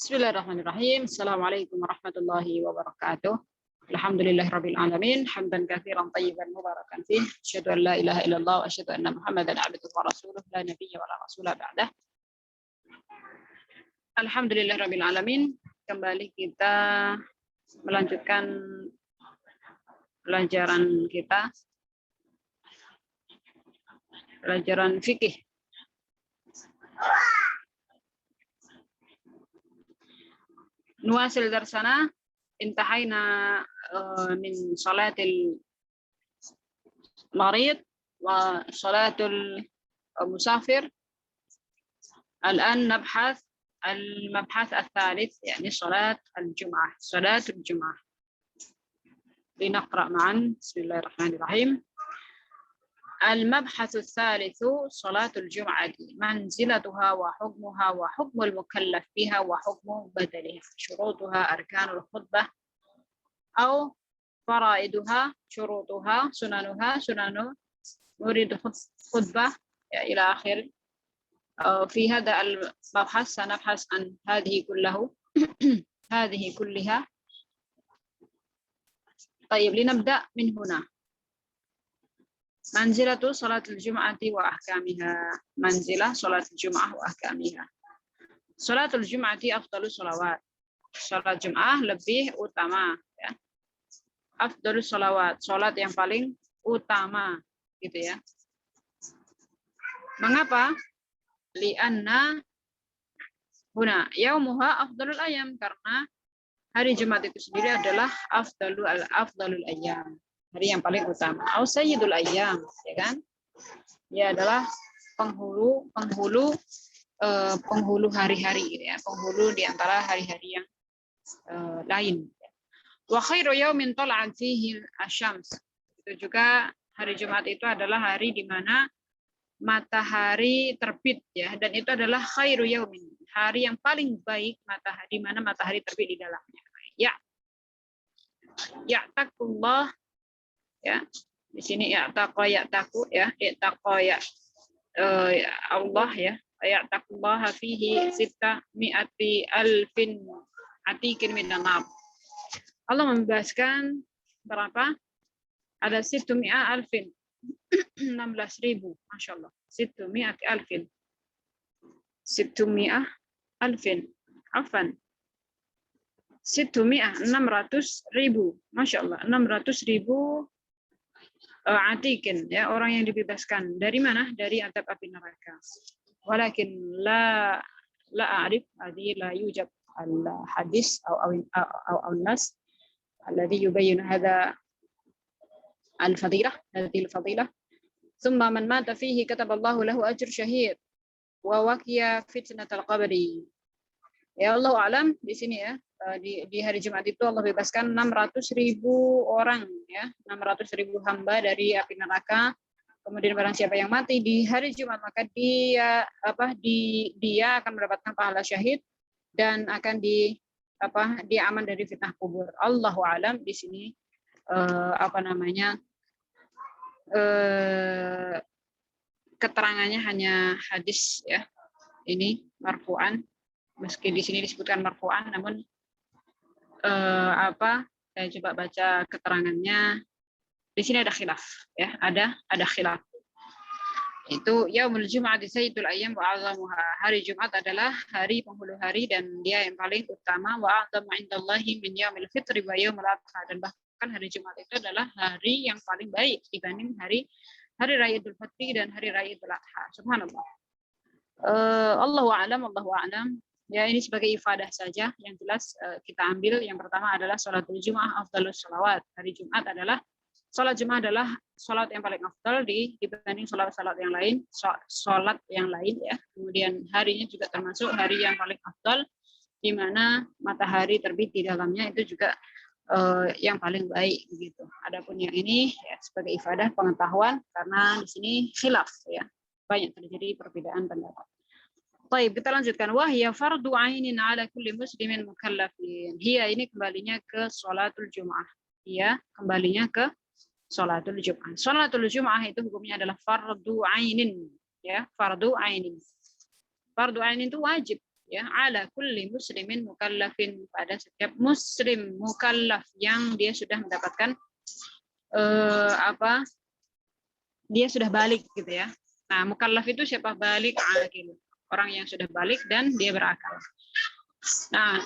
Bismillahirrahmanirrahim. Assalamualaikum warahmatullahi wabarakatuh. Alhamdulillahirabbil alamin, hamdan katsiran thayyiban mubarakan fih. Asyhadu an la ilaha illallah wa asyhadu anna Muhammadan abduhu wa rasuluh, la nabiyya wa la rasula ba'dah. Alhamdulillahirabbil alamin. Kembali kita melanjutkan pelajaran kita, pelajaran fikih. نواصل درسنا. انتهينا من صلاة المريض وصلاة المسافر. الآن نبحث المبحث الثالث، يعني صلاة الجمعة. صلاة الجمعة. لنقرأ معا. بسم الله الرحمن الرحيم. المبحث الثالث صلاة الجمعة، منزلتها وحكمها وحكم المكلف بها وحكم بدلها، شروطها، أركان الخطبة أو فرائضها، شروطها، سننها، سنن مريد خطبة إلى آخر. في هذا المبحث سنبحث عن هذه هذه كلها. طيب، لنبدأ من هنا. منزلة صلاة الجمعة وأحكامها. منزلة صلاة الجمعة وأحكامها. صلاة الجمعة أفضل الصلوات. Salat Jumat lebih utama, ya. Afdhalus sholawat, salat yang paling utama, gitu ya. Mengapa? Li'anna huna yaumuha afdhalul ayyam, karena hari Jumat itu sendiri adalah afdhalul ayyam, hari yang paling utama. Au sayyidul ayyam, ya kan? Dia adalah penghulu hari-hari, gitu ya. Penghulu di antara hari-hari yang lain. Wa khairu yaumin tala'at fihi asy-syams. Itu juga hari Jumat itu adalah hari di mana matahari terbit, ya, dan itu adalah khairu yaumin, hari yang paling baik matahari, di mana matahari terbit di dalamnya. Ya taqullah, ya. Di sini ya taku, ya. Allah, ya. Taqullah fihi 600 alfin atikin minan nar. Allah membebaskan berapa? Ada 600 alfin. 16.000, Masya Allah. 600 alfin. 600 alfin. Afan. 600, 600.000. Masya Allah. 600.000 atikin, ya, orang yang dibebaskan. Dari mana? Dari azab api neraka. Walakin la a'rif, hadhi la yujab al-hadis atau nas alladhi yubayyin hadha al-fadilah, hadhihi al-fadilah. Thumma man mata fihi kataballahu lahu ajr syahid wa waqiya fitnatal qabri. Ya, Allah alam, di sini, ya, di hari Jumat itu Allah bebaskan 600.000 orang, ya, 600.000 hamba dari api neraka. Kemudian barang siapa yang mati di hari Jumat, maka dia akan mendapatkan pahala syahid dan akan dia aman dari fitnah kubur. Allahu alam, di sini keterangannya hanya hadis, ya. Ini marfu'an, meski di sini disebutkan marfu'an, namun saya coba baca keterangannya. Di sini ada khilaf, ya, ada khilaf. Itu yaumul jum'ati sayyidul ayyam wa 'azamuha. Hari Jumat adalah hari penghulu hari dan dia yang paling utama. Wa 'azamu 'indallahi min yaumil fitri wa yaumil adha. Dan bahkan hari Jumat itu adalah hari yang paling baik dibanding hari raya Idul Fitri dan hari raya Idul Adha. Subhanallah. Allahu a'lam. Ya, ini sebagai ifadah saja. Yang jelas kita ambil yang pertama adalah sholatul Jum'ah afdhalus sholawat. Hari Jumat adalah sholat Jumat adalah sholat yang paling afdal dibanding sholat yang lain, ya. Kemudian harinya juga termasuk hari yang paling afdal, di mana matahari terbit di dalamnya, itu juga yang paling baik, begitu. Adapun yang ini, ya, sebagai ifadah pengetahuan, karena di sini khilaf, ya, banyak terjadi perbedaan pendapat. Baik, kita lanjutkan. Wahya fardu ainin ala kulli muslimin mukallafin. Hiya ini kembalinya ke sholatul Jum'ah. Hiya kembalinya ke sholatul Jum'ah. Sholatul Jum'ah itu hukumnya adalah fardu ainin, ya, fardu ainin. Fardu ainin itu wajib, ya, ala kulli muslimin mukallafin, pada setiap muslim mukallaf yang dia sudah mendapatkan dia sudah balik gitu ya. Nah, mukallaf itu siapa? Balik, akil, orang yang sudah balik dan dia berakal. Nah,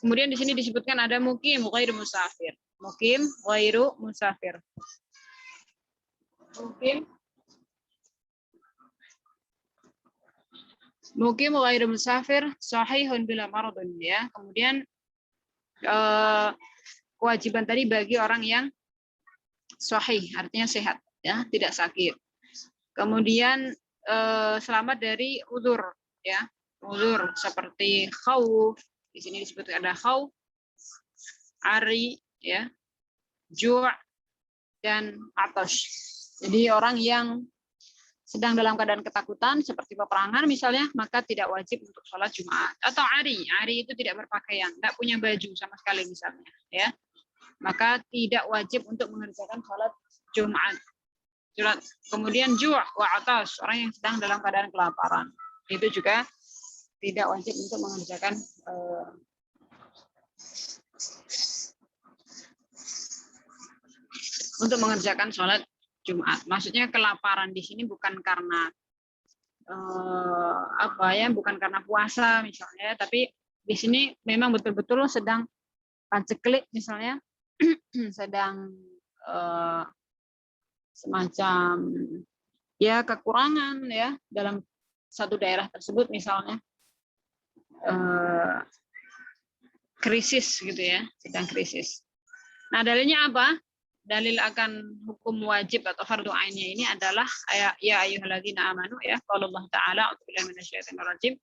kemudian di sini disebutkan ada mukim ghairu musafir. Mukim ghairu musafir. Mukim ghairu musafir sahihun bila maradun, ya. Kemudian kewajiban tadi bagi orang yang sahih, artinya sehat, ya, tidak sakit. Kemudian selamat dari udzur, ya. Udzur seperti khauf, di sini disebutkan ada khauf, ari, ya, ju' dan atash. Jadi orang yang sedang dalam keadaan ketakutan seperti peperangan misalnya, maka tidak wajib untuk sholat Jumat. Atau ari itu tidak berpakaian, tidak punya baju sama sekali misalnya, ya, maka tidak wajib untuk mengerjakan sholat Jumat. Kemudian ju' wa atash, orang yang sedang dalam keadaan kelaparan, itu juga tidak wajib untuk mengerjakan sholat Jumat. Maksudnya kelaparan di sini bukan karena bukan karena puasa misalnya, tapi di sini memang betul-betul sedang paceklik misalnya, sedang semacam ya kekurangan ya dalam satu daerah tersebut misalnya, krisis gitu ya, sedang krisis. Nah, dalilnya apa? Dalil akan hukum wajib atau fardu ainnya ini adalah ya ayyuhalladzina amanu, ya, qala Allah taala, a'udzubillahi minasyaitonir rajim,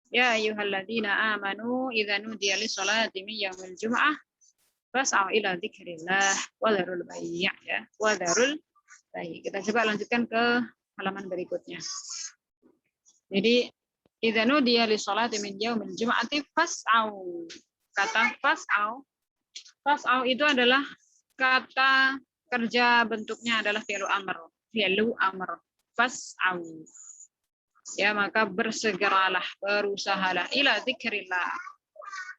ya ayyuhalladzina amanu idza nudiya lis-sholati min yaumil jumu'ah fas'au ila dzikrillah wa dzarul bai', ya, wa dzarul bai'. Kita coba lanjutkan ke halaman berikutnya. Jadi idza nudiya lis-sholati min yaumil jumu'ati fas'au. Kata fas'au itu adalah kata kerja, bentuknya adalah fi'lu amr. Fas'au. Ya, maka bersegeralah, berusahalah ila dzikrillah.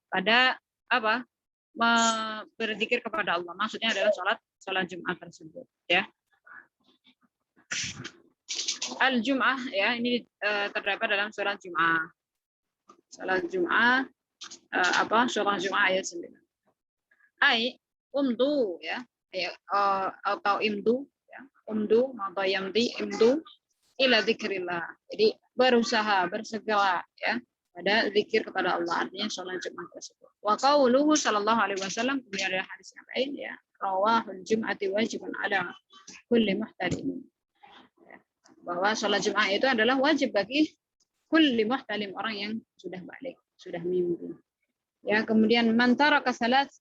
Pada apa? Berzikir kepada Allah. Maksudnya adalah salat Jumat tersebut, ya. Al-Jum'ah, ya, ini terdapat dalam surat Jum'ah. Salat Jum'ah surah Jum'ah ayat 9. Umdu, ya, atau imdu, ya, umdu atau yamdi imdu ila dzikrillah. Jadi berusaha, bersegera, ya, pada zikir kepada Allah, artinya sholat Jumat tersebut. Wa qauluhu sallallahu alaihi wasallam, kemudian ada hadis yang lain, ya, rawahul jum'ati wajibun ala kulli muhtalim. Bahwa sholat Jumat itu adalah wajib bagi kulli muhtalim, orang yang sudah balik, sudah mimpi. Ya, kemudian man taraka salasa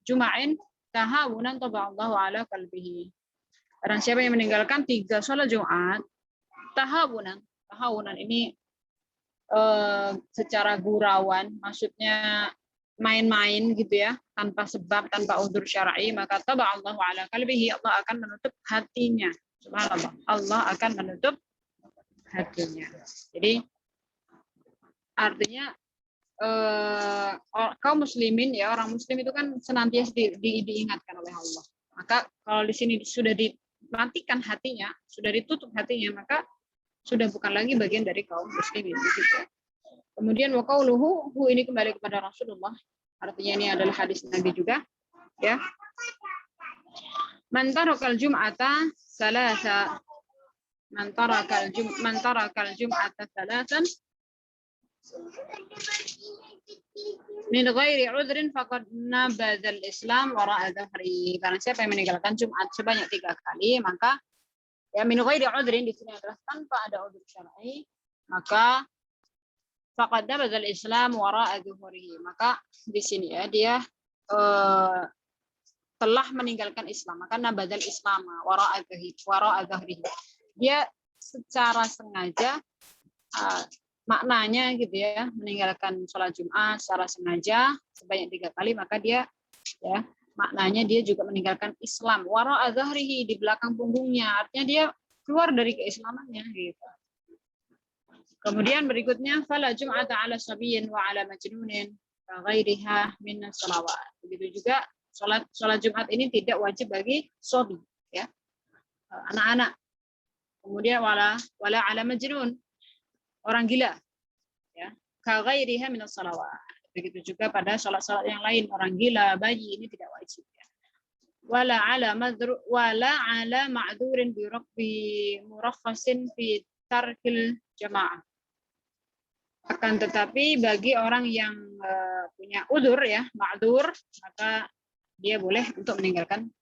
juma'in tahawunan taba'allahu ala qalbihi. Barang siapa yang meninggalkan 3 sholat Jumat tahawunan ini secara gurauan, maksudnya main-main gitu ya, tanpa sebab, tanpa udzur syar'i, maka taba'allahu ala qalbihi, Allah akan menutup hatinya. Subhanallah, Allah akan menutup hatinya. Jadi artinya kaum muslimin, ya, orang muslim itu kan senantiasa diingatkan oleh Allah. Maka kalau di sini sudah dimatikan hatinya, sudah ditutup hatinya, maka sudah bukan lagi bagian dari kaum muslimin, gitu. Kemudian wa qauluhu, ini kembali kepada Rasulullah, artinya ini adalah hadis Nabi juga, ya. Man tarakal jum'ata salasa, man tarakal jum'ata salasan min ghairi udhrin faqad nabadzal Islam wara'a dhahri. Karena siapa yang meninggalkan Jumat sebanyak 3 kali, maka, ya, min ghairi udhrin di sini adalah tanpa ada udzur syar'i, maka faqad nabadzal Islam wara'a dhahri. Maka di sini, ya, dia telah meninggalkan Islam, maka nabadzal Islam wara'a dhahri. Dia secara sengaja, maknanya gitu ya, meninggalkan sholat Jumat secara sengaja sebanyak 3 kali, maka dia, ya, maknanya dia juga meninggalkan Islam wara'a dhahrihi, di belakang punggungnya, artinya dia keluar dari keislamannya, gitu. Kemudian berikutnya fala jum'ata 'ala sabiyyin wa 'ala majnunin wa ghairiha min shalawat. Begitu juga salat Jumat ini tidak wajib bagi shabi, ya. Anak-anak. Kemudian wala 'ala majnun, orang gila, ya. Ka ghairiha min shalawat. Begitu juga pada salat-salat yang lain, orang gila, bayi ini tidak wajib, ya. Wala 'ala ma'dzurin bi murakhasin fi tarkil jamaah. Akan tetapi bagi orang yang punya udzur, ya, ma'dzur, maka dia boleh untuk meninggalkan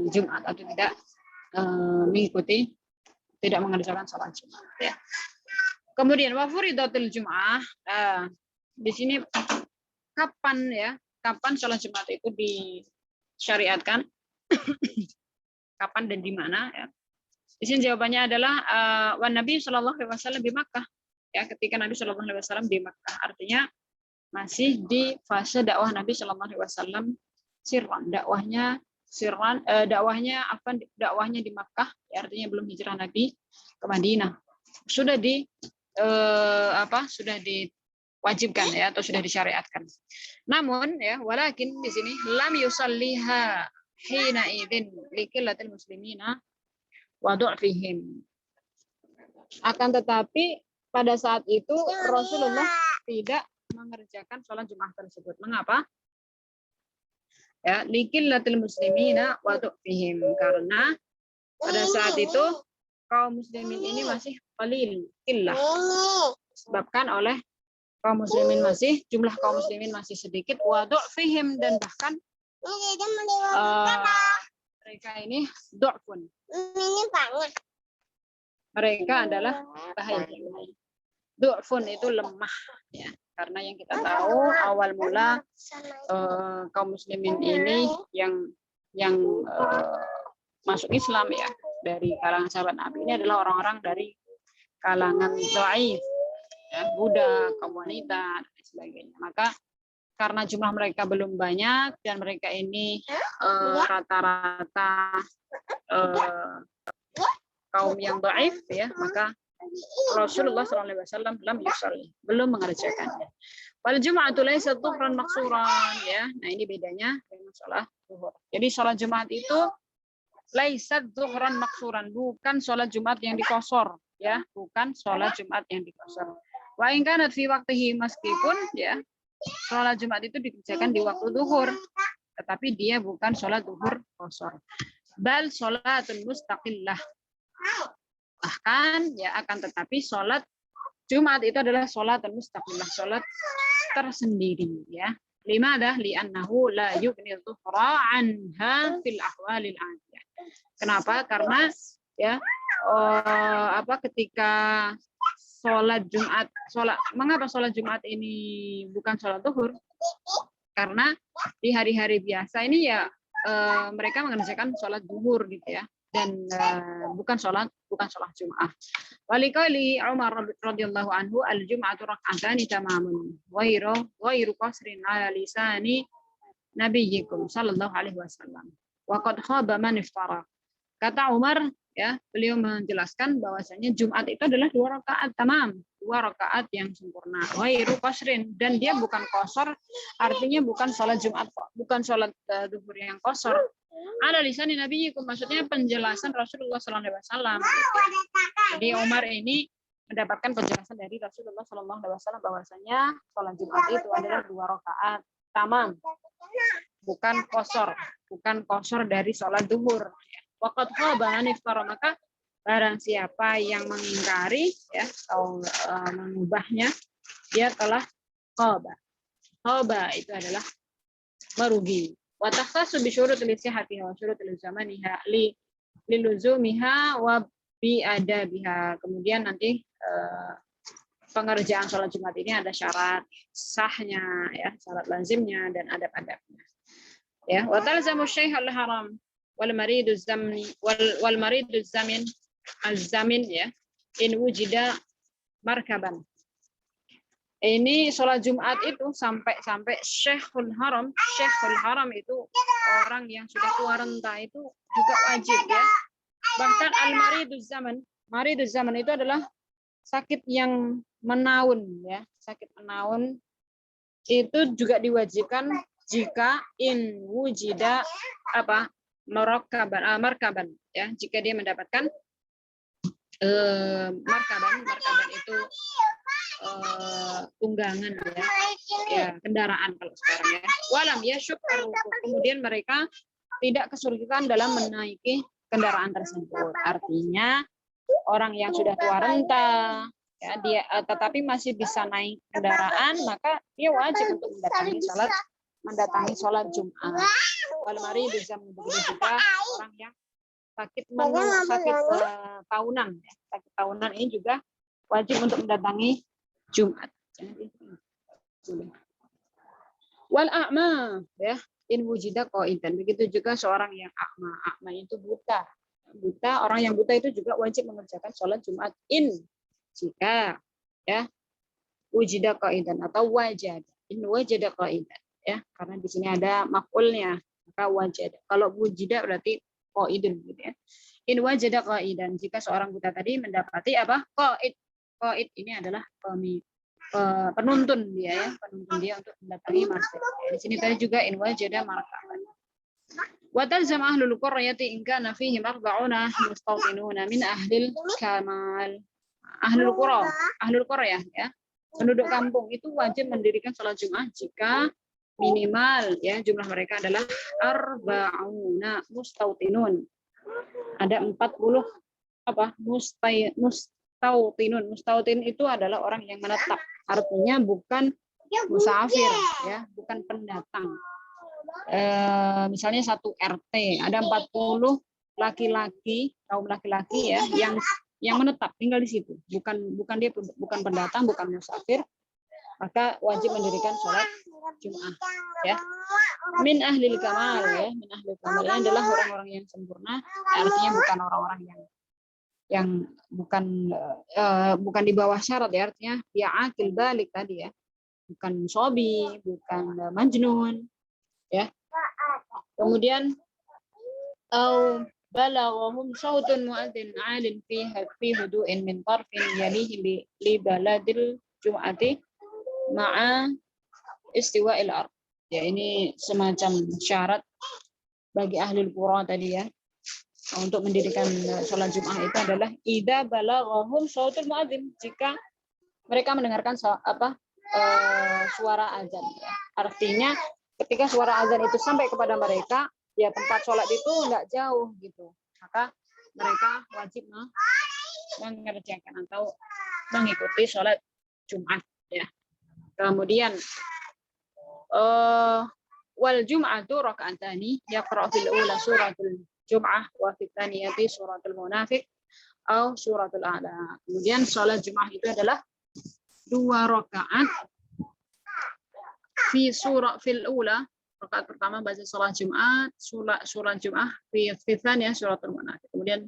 Jumat atau tidak mengikuti, tidak mengerjakan salat Jumat, ya. Kemudian wa furidatul Jum'ah, di sini kapan, ya, kapan salat Jumat itu disyariatkan? Kapan dan di mana, ya. Di sini jawabannya adalah wan Nabi Shallallahu alaihi wasallam di Makkah. Ya, ketika Nabi Shallallahu alaihi wasallam di Makkah, artinya masih di fase dakwah Nabi Shallallahu alaihi wasallam sirran, dakwahnya di Makkah, ya, artinya belum hijrah Nabi ke Madinah. Sudah sudah diwajibkan, ya, atau sudah disyariatkan. Namun, ya, walakin di sini lam yusalliha hina idzin liqillatil muslimina wa du'fihim. Akan tetapi pada saat itu Rasulullah tidak mengerjakan sholat Jumat tersebut. Mengapa? Ya, liqillatil muslimina wa du'fihim, karena pada saat itu kaum muslimin ini masih qalil, qillah. Disebabkan oleh jumlah kaum muslimin masih sedikit, wa du'fihim, dan bahkan mereka ini du'fun. Mereka adalah bahaya. Du'fun itu lemah, ya. Karena yang kita tahu awal mula kaum muslimin ini yang masuk Islam, ya, dari kalangan sahabat Nabi ini adalah orang-orang dari kalangan dhaif, ya, budak, kaum wanita, dan sebagainya. Maka karena jumlah mereka belum banyak dan mereka ini rata-rata kaum yang dhaif, ya, maka Rasulullah SAW belum mengerjakannya. Wal Jum'atu laysat dhuhran maksuran, ya. Nah, ini bedanya dengan sholat zuhur. Jadi sholat Jumat itu laysat dhuhran maksuran, bukan sholat Jumat yang dikosor, ya, bukan sholat Jumat yang dikosor. Wa in kanat fi waqtihi, meskipun, ya, sholat Jumat itu dikerjakan di waktu zuhur, tetapi dia bukan sholat zuhur kosor. Bal sholatul mustaqillah. Bahkan, ya, akan tetapi sholat Jumat itu adalah sholat mustaqillah, sholat tersendiri, ya. Limadah li'annahu la yughni dhuhra anha fil ahwalil adiyah. Kenapa? Karena, ya, ketika mengapa sholat Jumat ini bukan sholat zuhur? Karena di hari-hari biasa ini, ya, mereka mengerjakan sholat zuhur, gitu, ya, dan bukan sholat Jumat. Waliqali Umar radhiyallahu anhu al-jum'atu rak'atani tamamun ghairu qasrin ala lisani nabiyyikum sallallahu alaihi wasallam. Wa qad khaba man iftara. Kata Umar, ya, beliau menjelaskan bahwasanya Jumat itu adalah 2 rakaat tamam, 2 rakaat yang sempurna. Ghairu qasrin, dan dia bukan qasar, artinya bukan sholat Jumat, bukan sholat zuhur yang qasar. Ala lisan Nabi, maksudnya penjelasan Rasulullah SAW. Jadi Umar ini mendapatkan penjelasan dari Rasulullah SAW bahwasanya sholat Jumat itu adalah 2 rakaat tamam, bukan kosor dari sholat zuhur. Waqad khaba man iftara, maka barang siapa yang mengingkari, ya, atau mengubahnya, dia telah khaba. Khaba itu adalah merugi. Wa takhtassu bi syurutil sihhati wa syurutil zamaniha liluzumiha wa bi adabiha. Kemudian nanti pengerjaan sholat Jumat ini ada syarat sahnya, ya, syarat lazimnya dan adab-adabnya. Ya, wa talzamu syekh al-haram wal maridu zamni wal maridu zamin, ya, in wujida markaban. Ini sholat Jumat itu sampai Syekhul Haram itu orang yang sudah tua renta itu juga wajib, ya. Bahkan al-mariduz zaman itu adalah sakit yang menaun ya, sakit menaun itu juga diwajibkan jika in wujida apa markaban ya, jika dia mendapatkan markaban itu tunggangan ya, kendaraan kalau sekarang ya. Walam yasyuk kemudian mereka tidak kesulitan dalam menaiki kendaraan tersebut. Artinya orang yang sudah tua renta ya, dia tetapi masih bisa naik kendaraan, maka dia wajib untuk mendatangi sholat Jumat. Wal mari bisa begitu juga orang yang sakit tahunan ya. Sakit tahunan ini juga wajib untuk mendatangi Jumat. Wal a'ma ya, in wujida qaidan. Begitu juga seorang yang a'ma. A'ma itu buta. Buta, orang yang buta itu juga wajib mengerjakan sholat Jumat in jika ya wujida qaidan atau wajada. In wajada qaidan ya, karena di sini ada maf'ulnya, maka wajada. Kalau wujida berarti qaidun gitu ya. In wajada qaidan, jika seorang buta tadi mendapati apa? Qaid. Qaid ini adalah penuntun dia ya, penuntun dia untuk mendatangi masjid. Di sini tadi juga in wajada markaban. Wa talzam ahlul qaryati in kana fihim 40 mustawtinuna min ahlil kamal. Ahlul qaryah ya, penduduk kampung itu wajib mendirikan sholat Jumat jika minimal ya jumlah mereka adalah 40 mustawtinun. Ada 40 apa? Mustautinun. Mustautin itu adalah orang yang menetap. Artinya bukan musafir ya, bukan pendatang. Misalnya satu RT ada 40 laki-laki, kaum laki-laki ya yang menetap tinggal di situ. Bukan dia bukan pendatang, bukan musafir, maka wajib mendirikan sholat Jumat ya. Min ahlil kamal ya, min ahlil kamal ini adalah orang-orang yang sempurna, artinya bukan orang-orang yang bukan di bawah syarat ya, artinya dia akil balik tadi ya, bukan sobi, bukan majnun ya. Kemudian balaghahum sautun muadzin 'alin fi hudu'in min tarfin yalihi li baladil jum'ati ma'a istiwa'il ard. Ya, ini semacam syarat bagi ahli qura tadi ya, untuk mendirikan sholat Jumat itu adalah idza balaghahum sautul muadzin, jika mereka mendengarkan suara azan ya. Artinya ketika suara azan itu sampai kepada mereka, ya tempat sholat itu enggak jauh gitu, maka mereka wajib mengerjakan atau mengikuti sholat Jumat ya. Kemudian wal jum'atu raka'atani yaqra' fil ula suratul Jum'ah wa fi tsaniyati suratul munafiq atau suratul a'la. Kemudian sholat Jumat itu adalah 2 rakaat fil ula, rakaat pertama baca sholat Jumat, surat Jumat fi tsaniyah suratul munafiq. Kemudian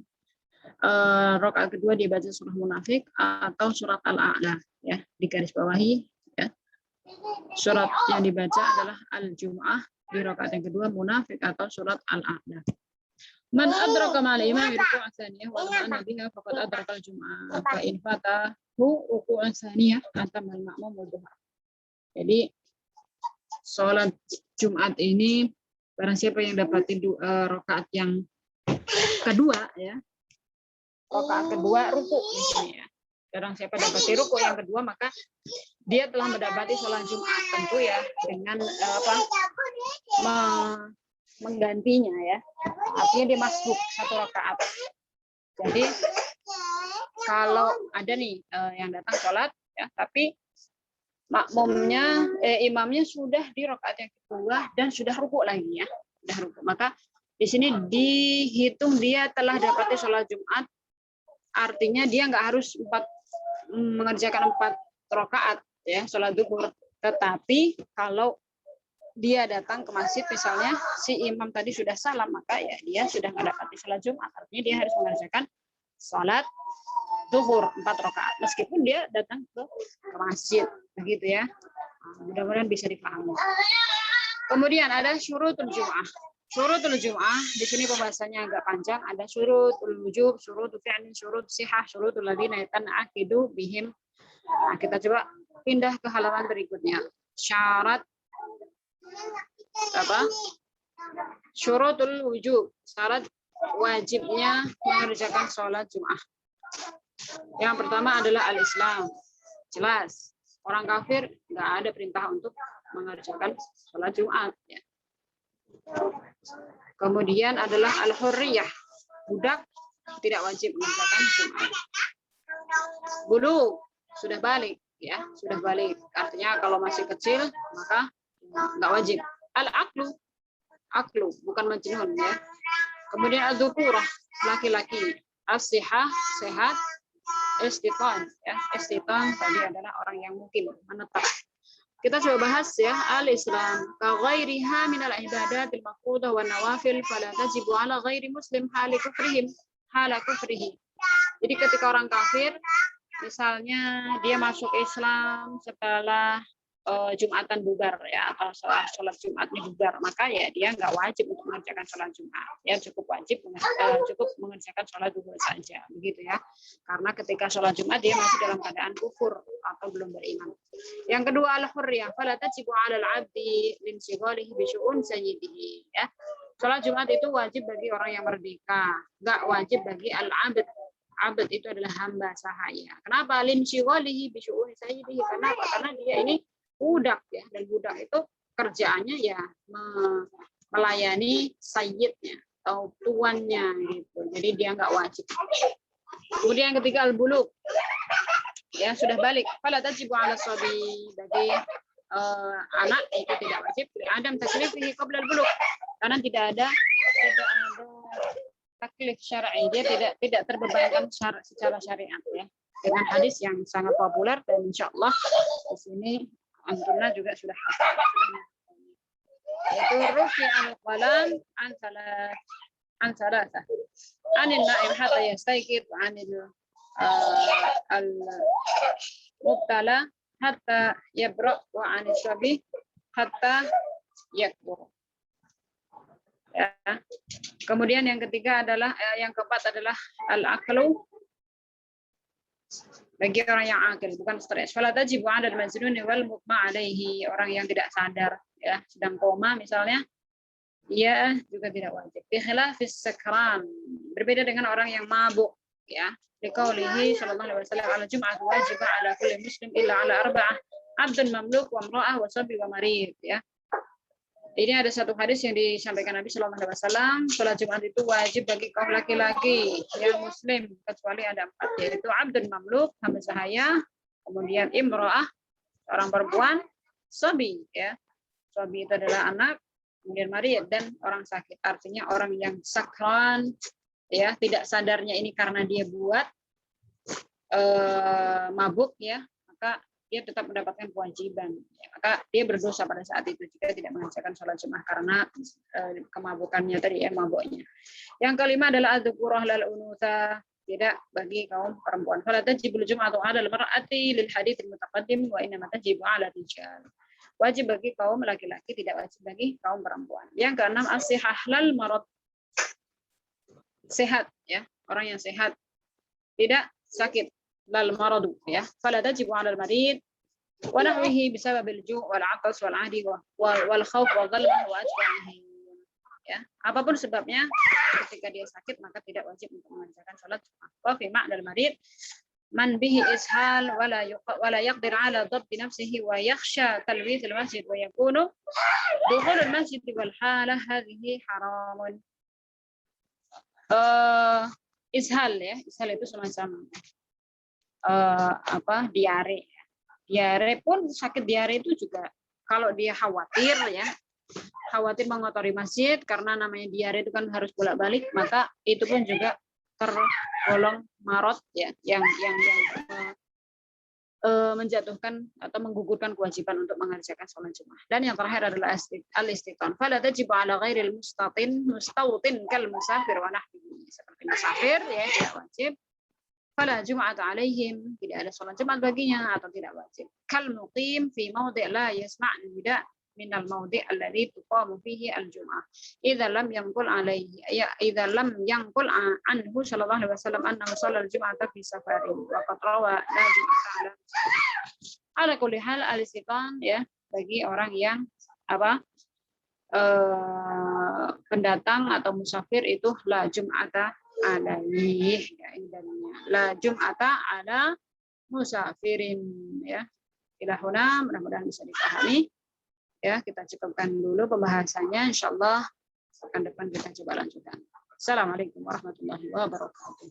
rakaat kedua dibaca surah munafik atau surat al-a'la ya, di garis bawahi ya. Surat yang dibaca adalah al-Jum'ah, di rakaat yang kedua munafik atau surat al-a'la. Man adraka ma'al imam ruku'an tsaniyah wa lam biha faqad adraka al-Jum'ah fa in fatahu ruku'an tsaniyah atamal ma'mum duha. Jadi salat Jumat ini barang siapa yang dapati rakaat yang kedua ya, rakaat kedua ruku di sini ya. Barang siapa dapati ruku yang kedua, maka dia telah mendapati sholat Jumat, tentu ya dengan menggantinya ya. Artinya dia masbuk 1 rakaat. Jadi kalau ada nih yang datang sholat ya, tapi imamnya sudah di rakaat yang kedua dan sudah ruku lagi ya, sudah ruku, maka di sini dihitung dia telah dapati sholat Jumat. Artinya dia nggak harus mengerjakan 4 rakaat ya sholat zuhur, tetapi kalau dia datang ke masjid misalnya si imam tadi sudah salam, maka ya dia sudah mendapati sholat Jumat, artinya dia harus mengerjakan sholat zuhur 4 rakaat meskipun dia datang ke masjid begitu ya. Mudah-mudahan bisa dipahami. Kemudian ada syurutul Jum'ah. Syurutul Jum'ah, di sini pembahasannya agak panjang. Ada syurutul wujub, syurutul fi'lin, syurut sihah, syurutul ladzina yatan'aqidu bihim. Nah, kita coba pindah ke halaman berikutnya. Syarat apa? Syurutul wujub, syarat wajibnya mengerjakan sholat Jum'ah. Yang pertama adalah al-Islam. Jelas, orang kafir nggak ada perintah untuk mengerjakan sholat Jumat. Ya. Kemudian adalah al-hurriyah, budak tidak wajib mengerjakan Jumat. Bulugh, sudah balik, ya sudah balik. Artinya kalau masih kecil maka nggak wajib. Al-aqlu, aklu bukan majnun ya. Kemudian az-dzukurah, laki-laki. As-sihah, sehat. Istitan ya, istitan tadi adalah orang yang mungkin menetap. Kita coba bahas ya al-Islam. Ka ghairiha min al-ibadatil mafruḍah wan nawafil fala tajibu ala ghairi muslim hala kufrihi. Jadi ketika orang kafir misalnya dia masuk Islam setelah Jumatan bubar ya, atau sholat Jumatnya bubar, maka ya dia nggak wajib untuk mengerjakan sholat Jumat, ya cukup mengerjakan sholat duhur saja, begitu ya. Karena ketika sholat Jumat dia masih dalam keadaan kufur atau belum beriman. Yang kedua al-hurriyah, fala tajibu 'ala al-'abdi linshigalihi bi syu'un sayyidihi ya. Sholat Jumat itu wajib bagi orang yang merdeka, nggak wajib bagi al-'abd. Abd itu adalah hamba sahaya. Kenapa? Linshigalihi bi syu'un sayyidihi. Kenapa? Karena dia ini budak ya, dan budak itu kerjaannya ya melayani sayyidnya atau tuannya gitu. Jadi dia nggak wajib. Kemudian yang ketiga al-bulugh. Ya sudah balik. Fala tajibu 'ala shabi, bagi anak itu tidak wajib. Adam taklifihi qabla al-bulugh. Karena tidak ada taklif syar'i, dia tidak terbebankan secara syariat ya. Dengan hadis yang sangat populer dan insyaallah di sini Antunna juga sudah hafal. Yaitu rufi al-qalam an salasah. Anil na'im hatta yastayqid, anil al-mubtala hatta yabra, wa anil syabi hatta yakbur. Ya. Kemudian yang ketiga adalah yang keempat adalah al-aqlu, bagi orang yang akil, bukan stres. Fala tajibu 'ala al-majnun wal mughma 'alaihi, orang yang tidak sadar ya, sedang koma misalnya, dia juga tidak wajib. Bi khilafis sakran, berbeda dengan orang yang mabuk ya. Liqaulihi sallallahu alaihi wasallam, al-jum'ah wajib 'ala kulli muslim illa 'ala arba'ah, 'abdun mamluk wa imra'ah wa sabi wa marid ya. Ini ada satu hadis yang disampaikan Nabi Shallallahu Alaihi Wasallam, sholat Jumat itu wajib bagi kaum laki-laki yang muslim kecuali ada 4, yaitu abdun mamluk, hamba sahaya, kemudian imro'ah, orang perempuan, sabi ya, sabi itu adalah anak, kemudian marid, dan orang sakit, artinya orang yang sakran ya, tidak sadarnya ini karena dia buat mabuk ya, maka dia tetap mendapatkan kewajiban. Ya, maka dia berdosa pada saat itu jika tidak mengerjakan sholat Jumat karena kemabukannya tadi ya, mabuknya. Yang kelima adalah adzukurah lal unutha, tidak bagi kaum perempuan. Fala tajibul jum'atu 'ala al-mar'ati lil hadits al-mutaqaddim wa innama tajibu 'ala rijal. Wajib bagi kaum laki-laki, tidak wajib bagi kaum perempuan. Yang keenam as-sihah lal marad. Sehat ya, orang yang sehat, tidak sakit. Lal maradu ya, fala tajibu 'ala al-marid wa nahwihi bisababil ju' wal 'atas wal 'adi wal khauf wal dhalmah wa ajwa'ihi ya, apapun sebabnya ketika dia sakit maka tidak wajib untuk mengerjakan salat Jumat. Wa fi ma'na al-marid man bihi ishal wala yaqdir 'ala dhabt nafsihi wa yakhsha talwith al-masjid wa yakunu dukhul al-masjid wal halah hadhihi haramun. Ishal ya, ishal itu semacam diare pun, sakit diare itu juga kalau dia khawatir ya, khawatir mengotori masjid karena namanya diare itu kan harus bolak-balik, maka itu pun juga tergolong marot ya, yang menjatuhkan atau menggugurkan kewajiban untuk mengerjakan sholat Jumat. Dan yang terakhir adalah al-istitan. Fala tajibu 'ala ghairil mustawtin kal musafir wa nahwihi, seperti musafir ya tidak wajib. Fala jum'at 'alaihim, tidak ada sholat Jumat baginya atau tidak wajib. Kal muqim fi mawdi' la yasma' nida minal maudi alladhi tuqamu fihi al-jum'ah idza lam yanqul alaihi idza lam yanqul anhu sallallahu alaihi wasallam annahu shalla al-jum'ata fi safarin wa qad rawa la jum'ata ala kulli hal al-istiqan ya bagi orang yang apa pendatang atau musafir itu la jum'ata alaihi ya indahnya la jum'ata ala musafirin ya. Ilahuna mudah-mudahan bisa dipahami ya. Kita cukupkan dulu pembahasannya, insyaallah pekan depan kita coba lanjutkan. Assalamualaikum warahmatullahi wabarakatuh.